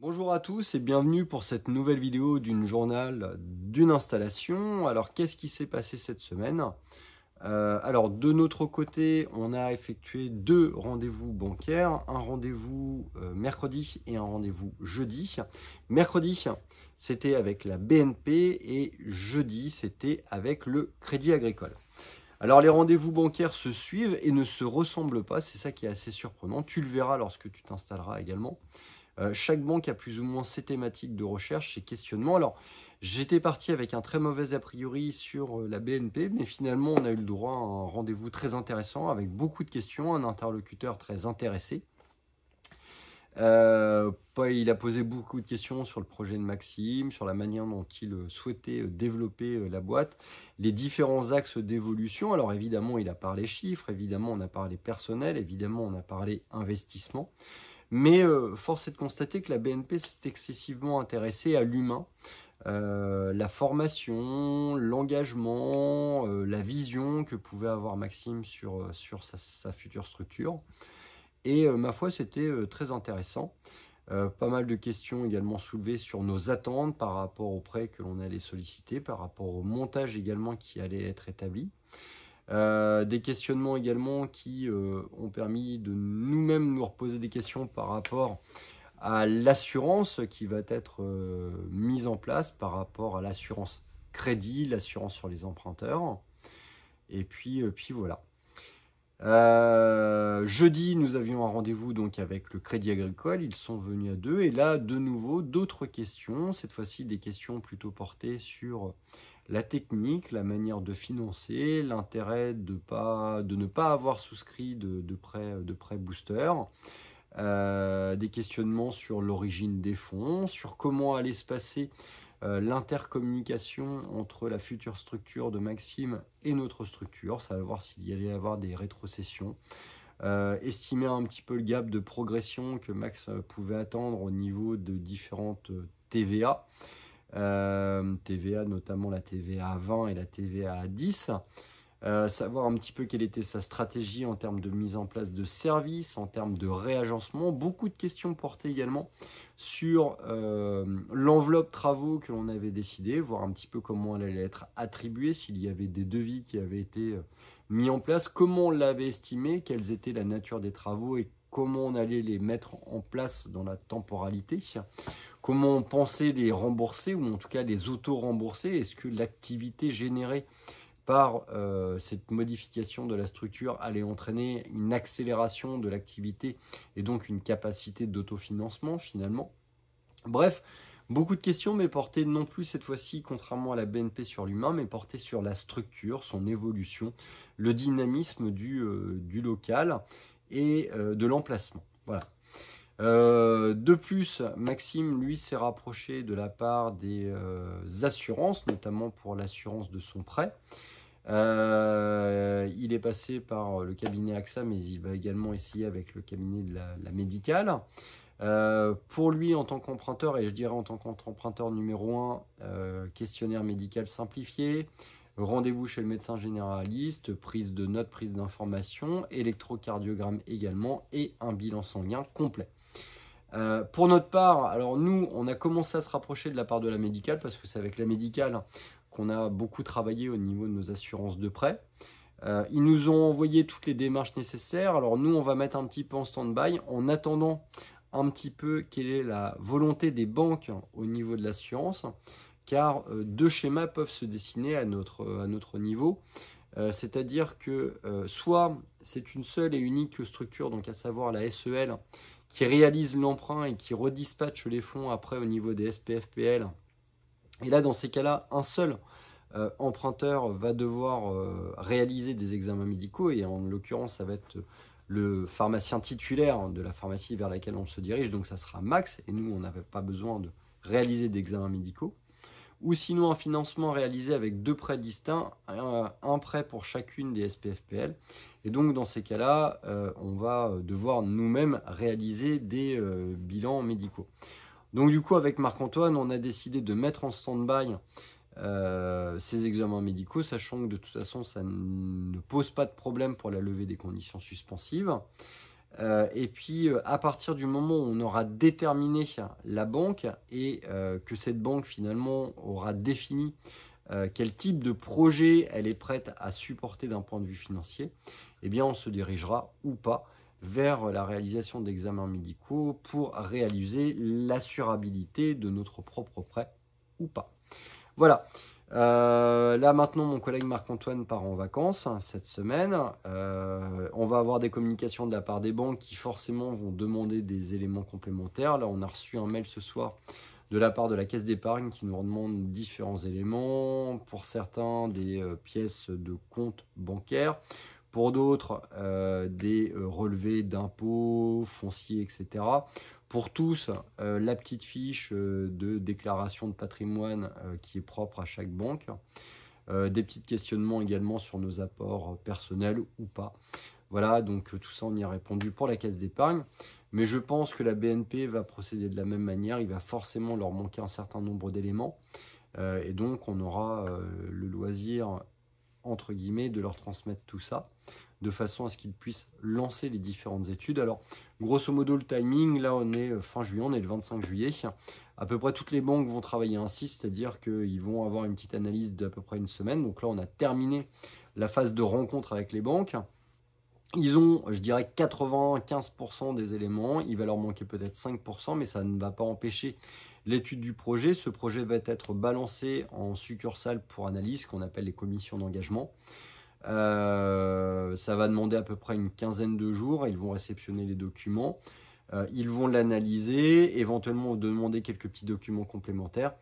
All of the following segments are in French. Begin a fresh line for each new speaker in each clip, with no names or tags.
Bonjour à tous et bienvenue pour cette nouvelle vidéo d'une journal d'une installation. Alors qu'est-ce qui s'est passé cette semaine? Alors de notre côté, on a effectué deux rendez-vous bancaires, un rendez-vous mercredi et un rendez-vous jeudi. Mercredi, c'était avec la BNP et jeudi, c'était avec le Crédit Agricole. Alors les rendez-vous bancaires se suivent et ne se ressemblent pas, c'est ça qui est assez surprenant. Tu le verras lorsque tu t'installeras également. Chaque banque a plus ou moins ses thématiques de recherche, ses questionnements. Alors, j'étais parti avec un très mauvais a priori sur la BNP, mais finalement, on a eu le droit à un rendez-vous très intéressant avec beaucoup de questions, un interlocuteur très intéressé. Il a posé beaucoup de questions sur le projet de Maxime, sur la manière dont il souhaitait développer la boîte, les différents axes d'évolution. Alors évidemment, il a parlé chiffres, évidemment, on a parlé personnel, évidemment, on a parlé investissement. Mais force est de constater que la BNP s'est excessivement intéressée à l'humain, la formation, l'engagement, la vision que pouvait avoir Maxime sur sa future structure. Et ma foi, c'était très intéressant. Pas mal de questions également soulevées sur nos attentes par rapport aux prêts que l'on allait solliciter, par rapport au montage également qui allait être établi. Des questionnements également qui ont permis de nous-mêmes nous reposer des questions par rapport à l'assurance qui va être mise en place par rapport à l'assurance crédit, l'assurance sur les emprunteurs. Et puis voilà. Jeudi, nous avions un rendez-vous donc avec le Crédit Agricole. Ils sont venus à deux. Et là, de nouveau, d'autres questions. Cette fois-ci, des questions plutôt portées sur la technique, la manière de financer, l'intérêt de ne pas avoir souscrit de prêt booster, des questionnements sur l'origine des fonds, sur comment allait se passer l'intercommunication entre la future structure de Maxime et notre structure, savoir s'il y allait y avoir des rétrocessions, estimer un petit peu le gap de progression que Max pouvait attendre au niveau de différentes TVA. TVA, notamment la TVA à 20 et la TVA à 10. Savoir un petit peu quelle était sa stratégie en termes de mise en place de services, en termes de réagencement. Beaucoup de questions portées également sur l'enveloppe travaux que l'on avait décidé, voir un petit peu comment elle allait être attribuée, s'il y avait des devis qui avaient été mis en place, comment on l'avait estimé, quelles étaient la nature des travaux et comment on allait les mettre en place dans la temporalité. Comment on pensait les rembourser, ou en tout cas les auto-rembourser. Est-ce que l'activité générée par cette modification de la structure allait entraîner une accélération de l'activité et donc une capacité d'autofinancement finalement? Bref, beaucoup de questions, mais portées non plus cette fois-ci, contrairement à la BNP, sur l'humain, mais portées sur la structure, son évolution, le dynamisme du local et de l'emplacement. Voilà. De plus, Maxime, lui, s'est rapproché de la part des assurances, notamment pour l'assurance de son prêt. Il est passé par le cabinet AXA, mais il va également essayer avec le cabinet de la médicale. Pour lui, en tant qu'emprunteur, et je dirais en tant qu'emprunteur numéro 1, questionnaire médical simplifié, rendez-vous chez le médecin généraliste, prise de notes, prise d'informations, électrocardiogramme également, et un bilan sanguin complet. Pour notre part, alors nous, on a commencé à se rapprocher de la part de la médicale, parce que c'est avec la médicale qu'on a beaucoup travaillé au niveau de nos assurances de prêt. Ils nous ont envoyé toutes les démarches nécessaires. Alors nous, on va mettre un petit peu en stand-by en attendant un petit peu quelle est la volonté des banques au niveau de l'assurance, car deux schémas peuvent se dessiner à notre niveau. C'est-à-dire que soit c'est une seule et unique structure, donc à savoir la SEL, qui réalise l'emprunt et qui redispatche les fonds après au niveau des SPFPL. Et là, dans ces cas-là, un seul emprunteur va devoir réaliser des examens médicaux, et en l'occurrence, ça va être le pharmacien titulaire de la pharmacie vers laquelle on se dirige, donc ça sera Max, et nous, on n'avait pas besoin de réaliser d'examens médicaux. Ou sinon un financement réalisé avec deux prêts distincts, un prêt pour chacune des SPFPL. Et donc dans ces cas-là, on va devoir nous-mêmes réaliser des bilans médicaux. Donc du coup, avec Marc-Antoine, on a décidé de mettre en stand-by ces examens médicaux, sachant que de toute façon, ça ne pose pas de problème pour la levée des conditions suspensives. Et puis, à partir du moment où on aura déterminé la banque et que cette banque, finalement, aura défini quel type de projet elle est prête à supporter d'un point de vue financier, eh bien, on se dirigera ou pas vers la réalisation d'examens médicaux pour réaliser l'assurabilité de notre propre prêt ou pas. Voilà. Là maintenant, mon collègue Marc-Antoine part en vacances cette semaine. On va avoir des communications de la part des banques qui forcément vont demander des éléments complémentaires. Là, on a reçu un mail ce soir de la part de la caisse d'épargne qui nous demande différents éléments. Pour certains, des pièces de compte bancaire. Pour d'autres, des relevés d'impôts, fonciers, etc. Pour tous, la petite fiche de déclaration de patrimoine qui est propre à chaque banque. Des petits questionnements également sur nos apports personnels ou pas. Voilà, donc tout ça on y a répondu pour la caisse d'épargne. Mais je pense que la BNP va procéder de la même manière. Il va forcément leur manquer un certain nombre d'éléments. Et donc on aura le loisir, entre guillemets, de leur transmettre tout ça, de façon à ce qu'ils puissent lancer les différentes études. Alors, grosso modo, le timing, là, on est fin juillet, on est le 25 juillet. À peu près toutes les banques vont travailler ainsi, c'est-à-dire qu'ils vont avoir une petite analyse d'à peu près une semaine. Donc là, on a terminé la phase de rencontre avec les banques. Ils ont, je dirais, 95% des éléments. Il va leur manquer peut-être 5%, mais ça ne va pas empêcher l'étude du projet. Ce projet va être balancé en succursale pour analyse, qu'on appelle les commissions d'engagement. Ça va demander à peu près une quinzaine de jours. Ils vont réceptionner les documents. Ils vont l'analyser, éventuellement demander quelques petits documents complémentaires.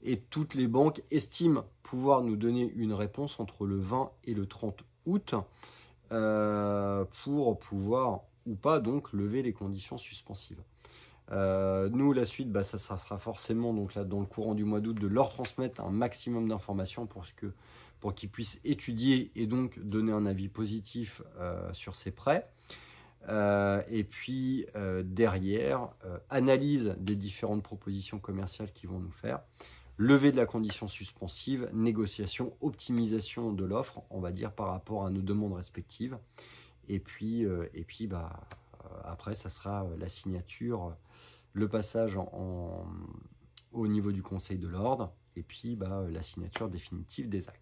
Et toutes les banques estiment pouvoir nous donner une réponse entre le 20 et le 30 août pour pouvoir ou pas donc lever les conditions suspensives. Nous, la suite, ça sera forcément donc là, dans le courant du mois d'août de leur transmettre un maximum d'informations pour qu'ils puissent étudier et donc donner un avis positif sur ces prêts. Et puis derrière, analyse des différentes propositions commerciales qu'ils vont nous faire, levée de la condition suspensive, négociation, optimisation de l'offre, on va dire par rapport à nos demandes respectives. Et puis après, ça sera la signature, le passage au niveau du Conseil de l'Ordre, et puis la signature définitive des actes.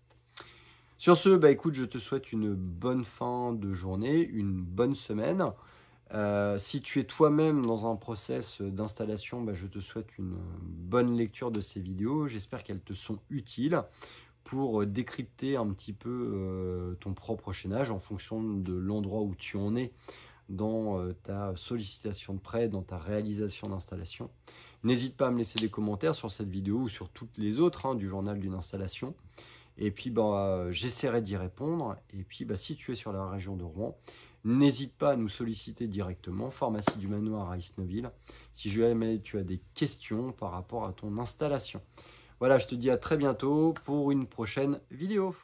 Sur ce, écoute, je te souhaite une bonne fin de journée, une bonne semaine. Si tu es toi-même dans un process d'installation, je te souhaite une bonne lecture de ces vidéos. J'espère qu'elles te sont utiles pour décrypter un petit peu ton propre chaînage en fonction de l'endroit où tu en es dans ta sollicitation de prêt, dans ta réalisation d'installation. N'hésite pas à me laisser des commentaires sur cette vidéo ou sur toutes les autres du journal d'une installation. Et puis, j'essaierai d'y répondre. Et puis, si tu es sur la région de Rouen, n'hésite pas à nous solliciter directement, Pharmacie du Manoir à Isneville, si jamais tu as des questions par rapport à ton installation. Voilà, je te dis à très bientôt pour une prochaine vidéo.